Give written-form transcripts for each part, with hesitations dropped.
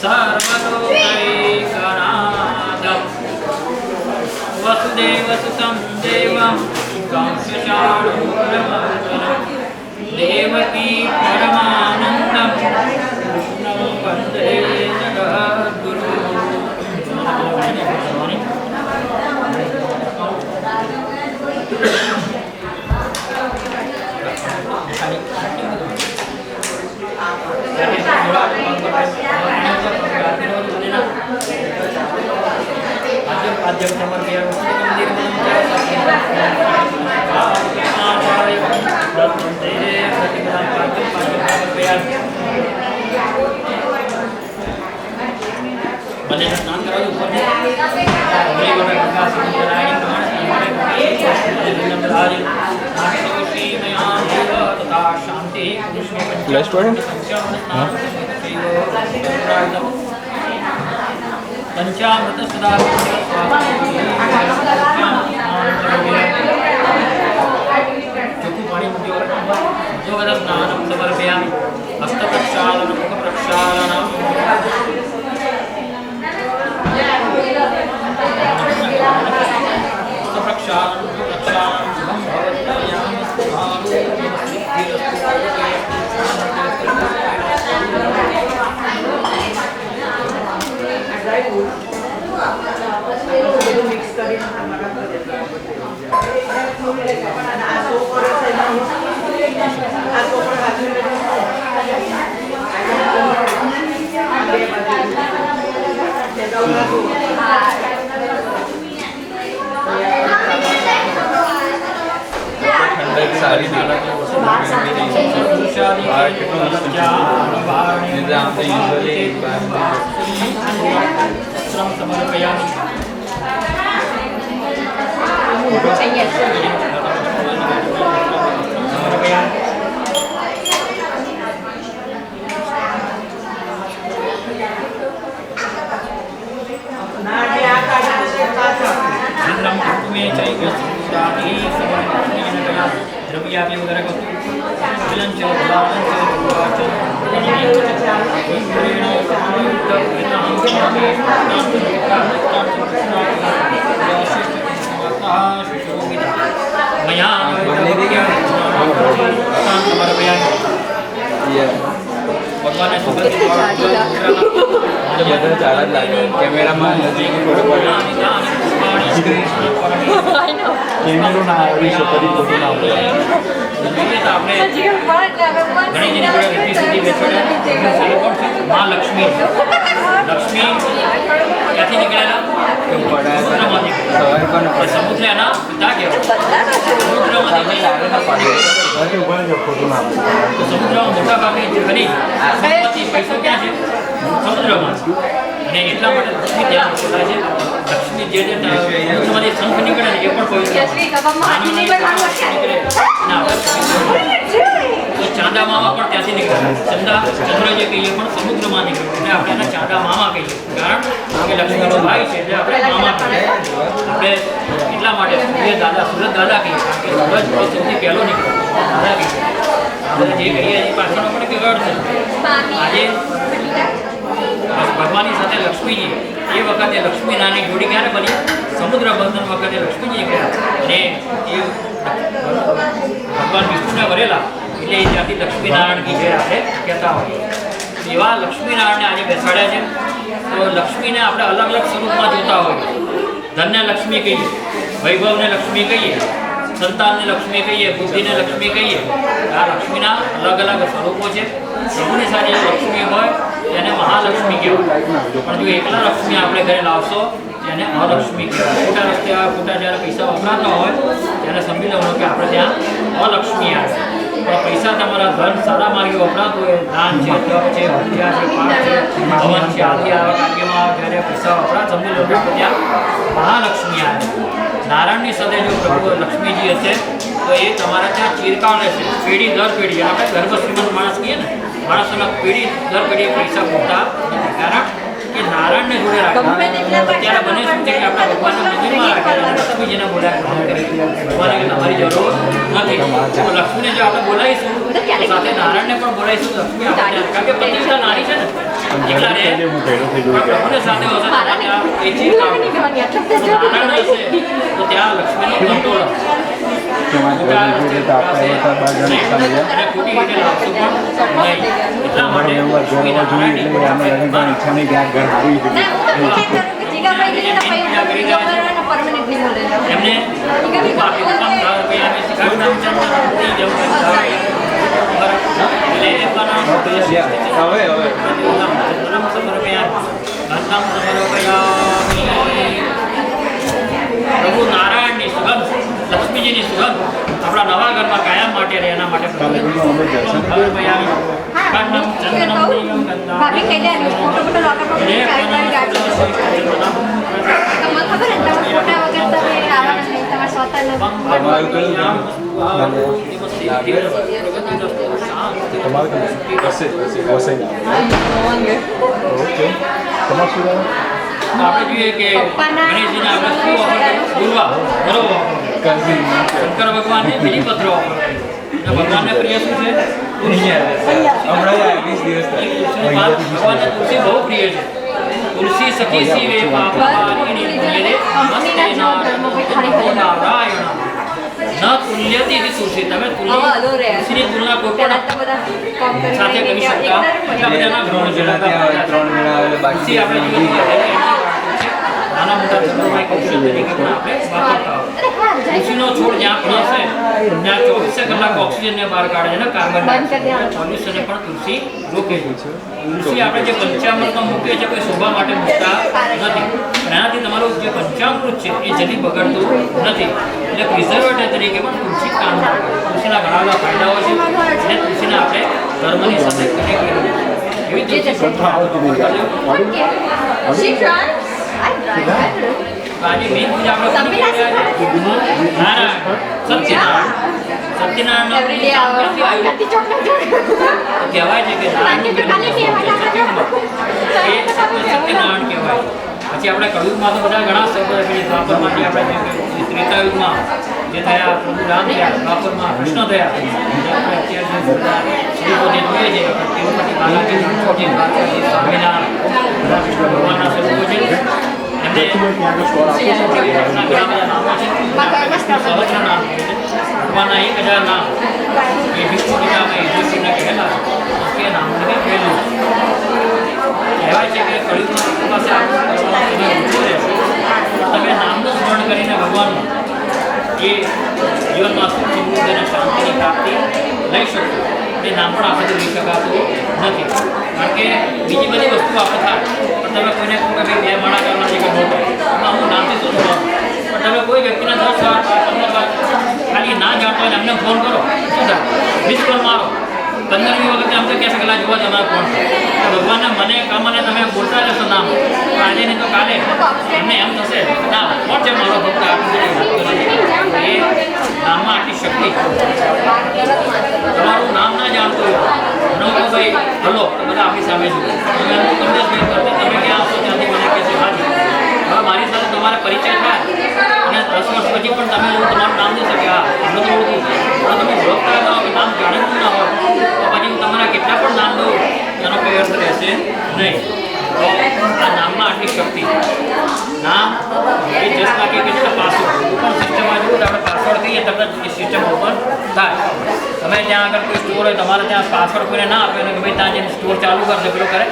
सर्वलोकैकनाथं वसुदेवसुतं देवं कंसचाणूरमर्दनं देवकी परमानन्दं कृष्णं वन्दे जगद्गुरुं। Flash pardon? पंचामृत सदा चक्षु पाणी मुद्योगद स्नानं समर्पयामि हस्तप्रक्षालनं मुखप्रक्षालनं हस्तप्रक्षालनं मुखप्रक्षालनं शुभं भवत्यामि ठंडक सारी समर्पयामि द्रव्यापि उदरकस्तु विलञ्च कैमरामैन कैमरो ना આવી શકે ફોટો ના આવે माँ लक्ष्मी लक्ष्मी क्याथी निकळेला समुद्र है ना पिता के समुद्र में समुद्र में मोटा भागनी घनी संपत्ति पैसा क्या है समुद्र में અને એટલા માટે લક્ષ્મી ત્યાં બોલાય છે લક્ષ્મી જે જે સमुद्रમાંથી શંખ નીકળે ને એ પણ પવિત્ર તો ચાંદા મામા પણ ત્યાંથી નીકળે ચંદા ચંદ્ર જે કહીએ પણ સમુદ્રમાં નીકળે એટલે આપણે એના ચાંદા મામા કહીએ કારણ કે લક્ષ્મીનો ભાઈ છે એટલે આપણે મામા કહીએ આપણે એટલા માટે સૂર્ય દાદા સૂરજ દાદા કહીએ કારણ કે સૂરજ સૌથી પહેલો નીકળે દાદા કહીએ આપણે જે કહીએ એની પાછળનો પણ કે અર્થ છે આજે ભગવાનની સાથે લક્ષ્મીજી એ વખતે લક્ષ્મીનારાયણની જોડી ક્યારે બની સમુદ્ર બંધન વખતે લક્ષ્મીજી ગયા અને એ ભગવાન વિષ્ણુને વરેલા એટલે એ ત્યાંથી લક્ષ્મીનારાયણ કી જય આપણે કહેતા હોઈએ એવા લક્ષ્મીનારાયણને આજે બેસાડ્યા છે તો લક્ષ્મીને આપણે અલગ અલગ સ્વરૂપમાં જોતા હોઈએ ધનને લક્ષ્મી કહીએ વૈભવને લક્ષ્મી કહીએ સંતાનને લક્ષ્મી કહીએ બુદ્ધિને લક્ષ્મી કહીએ આ લક્ષ્મીના અલગ અલગ સ્વરૂપો છે સૌની સાથે લક્ષ્મી હોય એને મહાલક્ષ્મી કહેવાય પણ જો એકલા લક્ષ્મી આપણે ઘરે લાવશો એને અલક્ષ્મી કહેવાય ખોટા રસ્તે ખોટા જ્યારે પૈસા વપરાતા હોય ત્યારે સમજી લેવાનું કે આપણે ત્યાં અલક્ષ્મી આવે પણ પૈસા તમારા ધન સારા માર્ગે વપરાતું હોય દાન છે તપ છે પૂજા છે પાઠ છે હવન છે આદિ આવા કાર્યમાં જ્યારે પૈસા વપરા સમજી લો કે ત્યાં મહાલક્ષ્મી આવે નારાયણની સાથે જો પ્રભુ લક્ષ્મીજી હશે તો એ તમારા ત્યાં ચિરકાળ રહેશે પેઢી દર પેઢી આપણે ગર્ભ શ્રીમંત માણસ કહીએ ને માણસોના પેઢી દર પેઢી પૈસા પૂરતા કારણ કે નારાયણને જોડે રાખવા ત્યારે બને શું છે કે આપણા ભગવાનના મંદિરમાં રાખેલા લક્ષ્મીજીને બોલાવ્યા ભગવાને કે તમારી જરૂર નથી તો લક્ષ્મીને જો આપણે બોલાવીશું તો સાથે નારાયણને પણ બોલાવીશું લક્ષ્મી આપણે કારણ કે પ્રતિષ્ઠા નારી છે ને એકલા રહે હું ભેગો થઈ પણ ગયો પ્રભુને સાથે હશે તો ત્યાં એ ચીજ નારાયણ હશે તો ત્યાં લક્ષ્મીનો કંટ્રોલ હશે તમારે ઘરે જોઈએ તો આપણે એવા 12 જણ એકલા ગયા અને ખોટી રીતે લાગતું પણ નહીં એટલા માટે એવું ઘર જોઈએ એટલે અમે લગ્ન કરવાની ઈચ્છા નહીં કે આ ઘર હારી એમને બાકી કામ રૂપિયા અમે શીખવાડતા પ્રભુ નારાયણની સુગંધ લક્ષ્મીજીની સુગંધ આપણા નવા ઘરમાં કાયમ માટે રહે એના માટે આપણે જોઈએ કે ગણેશજીને આપણે શું પૂર્વા બરોબર શંકર ભગવાનને બિલીપત્રો ભગવાનને પ્રિય શું છે ભગવાનને તુલસી બહુ પ્રિય છે તુલસી સખી શિવે પાપહારિણી રે નમસ્તે નારાયણ ન તુલ્યતી તુલસી તમે તુલસીની તુલના કોઈ પણ સાથે કરી શકતા એટલા બધાના ગ્રહણ છે તુલસી આપણે જોઈએ નાના મોટા ધર્મમાં ઔષધ તરીકે પણ આપણે વાપરતા હોય તુલસીનો છોડ જ્યાં પણ હશે ત્યાં 24 કલાક ઓક્સિજનને બહાર કાઢે છે ને કાર્બન પોલ્યુશનને પણ તુલસી રોકે છે તુલસી આપણે જે પંચામૃતમાં મૂકીએ છીએ કોઈ શોભા માટે મૂકતા નથી પણ એનાથી તમારું જે પંચામૃત છે એ જલ્દી બગડતું નથી એટલે પ્રિઝર્વેટિવ તરીકે પણ તુલસી કામ કરે તુલસીના ઘણા બધા ફાયદાઓ છે અને તુલસીને આપણે ધર્મની સાથે કનેક્ટ કરી એવી તુલસી આજે મેઇન પૂજા આપણે સત્યનારાયણ કહેવાય છે કે સત્યનારાયણ કહેવાય પછી આપણે કળયુગમાં તો બધા ઘણા શબ્દો દ્વાપરમાંથી આપણે ત્રેતાયુગમાં જે થયા પ્રભુ રામ થયા દ્વાપરમાં કૃષ્ણ થયા સ્વરૂપો જે જોઈએ છે તેઓ પછી બાલાજી સ્વામિનારાયણ ભગવાનના સ્વરૂપો છે એમને ઘણા બધા નામો છે સહસ્ર નામ ભગવાનના 1000 નામ એ વિષ્ણુ પૂજામાં યુધિષ્ઠિરને કહેલા કે નામ નથી કહેલું કહેવાય છે કે કળિયુગમાં પાસે આપણું સમય ઓછો રહેશે તમે નામનું સ્મરણ કરીને ભગવાનનું એ જીવનમાં સુખ સમૃદ્ધિ અને શાંતિની પ્રાપ્તિ લઈ શકો એ નામ પણ આપણે લઈ શકાતું નથી કારણ કે બીજી બધી વસ્તુ આપણે થાય પણ તમે કોઈને કહો કે 2 માણા કરવા છે કે મોટો એમાં હું નામથી શું થવાનું પણ તમે કોઈ વ્યક્તિને 10 વાર 15 વાર ખાલી ના જાણતો હોય એમને ફોન કરો શું થાય મિસ કોલ મારો 15મી વખતે આમ તો કહેશે કે જોવા તમારે ફોન ભગવાનને મને મને તમે બોલતા જશો નામ આજે નહીં તો કાલે એમને એમ થશે ના કોણ છે મારો ભક્ત એ નામમાં આટલી શક્તિ તમારું નામ ના જાણતો હોય નો કે ભાઈ હલો તો બધા આપણી સામે જુઓ તમે એમ કંદેશભાઈ કરતી તમે ક્યાં આવશો ત્યાંથી મને કહે છે હાજી હવે મારી સાથે તમારે પરિચય થાય અને 10 વર્ષ પછી પણ તમે તમારું નામ નહીં શકે હા એમને તો ઓળખું પણ તમે ઓળખતા ન હોય નામ જાણીતું ના હોય તો પછી હું તમારા કેટલા પણ નામ દઉં એનો કોઈ અર્થ રહેશે નહીં તો આ નામમાં આટલી શક્તિ નામ એ જસ્ટ લાગે કે પાસવર્ડ પણ સિસ્ટમમાં જુઓ તો આપણે પાસવર્ડ કહીએ તરત એ સિસ્ટમ ઓપન થાય તમે ત્યાં આગળ કોઈ સ્ટોર હોય તમારે ત્યાં પાસવર્ડ કોઈને ના આપે કે ભાઈ ત્યાં જઈને સ્ટોર ચાલુ કરશે પેલો કરે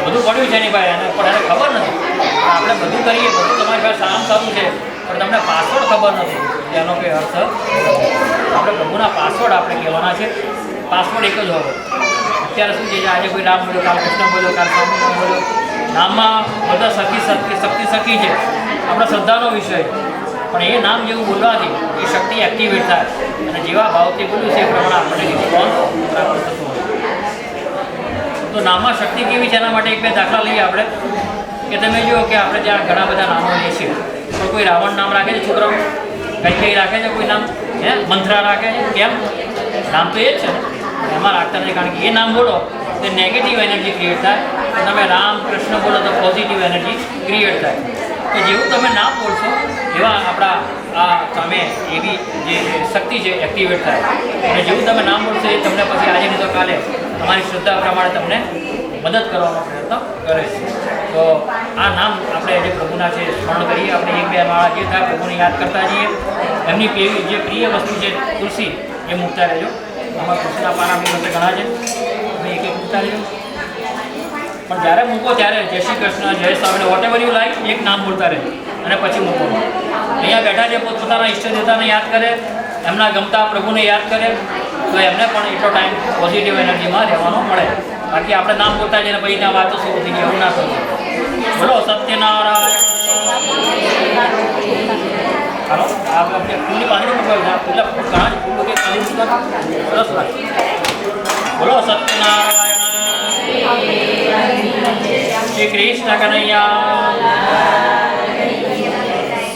બધું પડ્યું છે નહીં ભાઈ એને પણ એને ખબર નથી આપણે બધું કરીએ બધું તમારી પાસે સારામાં સારું છે પણ તમને પાસવર્ડ ખબર નથી એનો કોઈ અર્થ આપણે પ્રભુના પાસવર્ડ આપણે કહેવાના છે પાસવર્ડ એક જ હોવો અત્યારે શું છે આજે કોઈ રામ બોલ્યો કાલ કૃષ્ણ બોલ્યો કાલ સ્વામી બોલ્યો નામમાં બધા શક્તિ છે આપણા શ્રદ્ધાનો વિષય પણ એ નામ જેવું બોલવાથી એ શક્તિ એક્ટિવેટ થાય અને જેવા ભાવથી બોલ્યું છે એ પ્રમાણે આપણને રિસ્પોન્સ પ્રાપ્ત થતો હોય તો નામમાં શક્તિ કેવી છે એના માટે 1-2 દાખલા લઈએ આપણે કે તમે જુઓ કે આપણે ત્યાં ઘણા બધા નામો લઈએ છીએ પણ કોઈ રાવણ નામ રાખે છે છોકરાઓ કઈ રાખે છે કોઈ નામ હે મંથરા રાખે છે કેમ નામ તો એ જ છે ને એમાં રાખતા નથી કારણ કે એ નામ બોલો તો નેગેટિવ એનર્જી ક્રિએટ થાય તમે રામ કૃષ્ણ બોલો તો પોઝિટિવ એનર્જી ક્રિએટ થાય તો જેવું તમે નામ બોલશો એવા આપણા આ સામે એવી જે શક્તિ છે એક્ટિવેટ થાય અને જેવું તમે નામ બોલશો એ તમને પછી આજે નહીં તો કાલે તમારી શ્રદ્ધા પ્રમાણે તમને મદદ કરવાનો પ્રયત્ન કરે છે. તો આ નામ આપણે જે પ્રભુના છે સ્મરણ કરીએ, આપણે એક બે માળા જે થાય પ્રભુને યાદ કરતા જઈએ. એમની જે પ્રિય વસ્તુ છે તુલસી, એ મૂકતા રહેજો. આમાં તુલસીના પાન આપણી પાસે ઘણા છે, તમે એક એક મૂકતા રહેજો. પણ જ્યારે મૂકો ત્યારે જય શ્રી કૃષ્ણ, જય સ્વામી, વોટ એવર યુ લાઈક એક નામ બોલતા રહે અને પછી મૂકો. અહીંયા બેઠા છે પોતપોતાના ઈષ્ટ દેવતાને યાદ કરે, એમના ગમતા પ્રભુને યાદ કરે, તો એમને પણ એટલો ટાઈમ પોઝિટિવ એનર્જીમાં રહેવાનો મળે. બાકી આપણે નામ બોલતા જઈને પછી ત્યાં વાતો શરૂ થઈ ગઈ, એવું ના થવું. બોલો સત્યનારાયણ. હાલો આપણે ફૂલની પાણી પકડાવ્યું, પેલા ઘણા જ ફૂલ કે સરસ વાત. બોલો સત્યનારાયણ. શ્રી કૃષ્ણ કનૈયા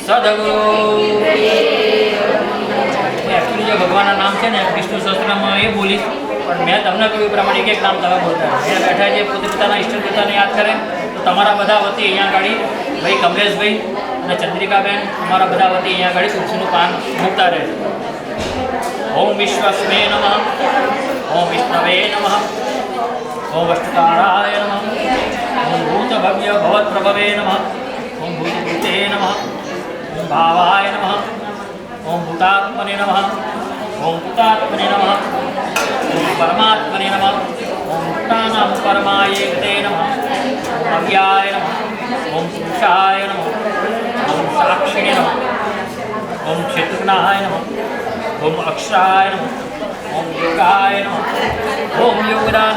સદગુરુ. એકચ્યુઅલી જે ભગવાનના નામ છે ને વિષ્ણુ સહસ્ત્રમાં એ બોલીશ, પણ મેં તમને કહ્યું પ્રમાણે એક નામ તમે બોલતા. અહીંયા બેઠા જે પોતે પોતાના ઈષ્ટ દેવતાને યાદ કરે, તો તમારા બધા વતી અહીંયા આગળ ભાઈ કમલેશભાઈ અને ચંદ્રિકાબેન, અમારા બધા વતી અહીંયા આગળ તુલસીનું પાન મૂકતા રહે. ઓમ વિશ્વસ્મે નમઃ, ઓમ વિષ્ણવે નમઃ, ઓમ વષ્ટકારાય નમઃ, ઓમ ભૂત ભવ્ય ભવત પ્રભવે નમઃ, ઓમ ભૂતભૂતે નમઃ, ઓમ ભાવાય નમઃ, ઓમ ભૂતાત્મને નમઃ, ઓમ ભૂતાત્મને નમઃ, ઓમ પરમાત્મને નમઃ, ઓમ ભૂતાનાં પરમાય તે નમઃ, ઓમ અવ્યાય નમઃ, ઓમ પુરુષાય નમઃ, ઓમ સાક્ષિણે નમઃ, ઓમ ક્ષેત્રજ્ઞાય નમઃ, ઓમ અક્ષરાય નમઃ, ઓમ યોગાય નમઃ, ઓમ યોગદાન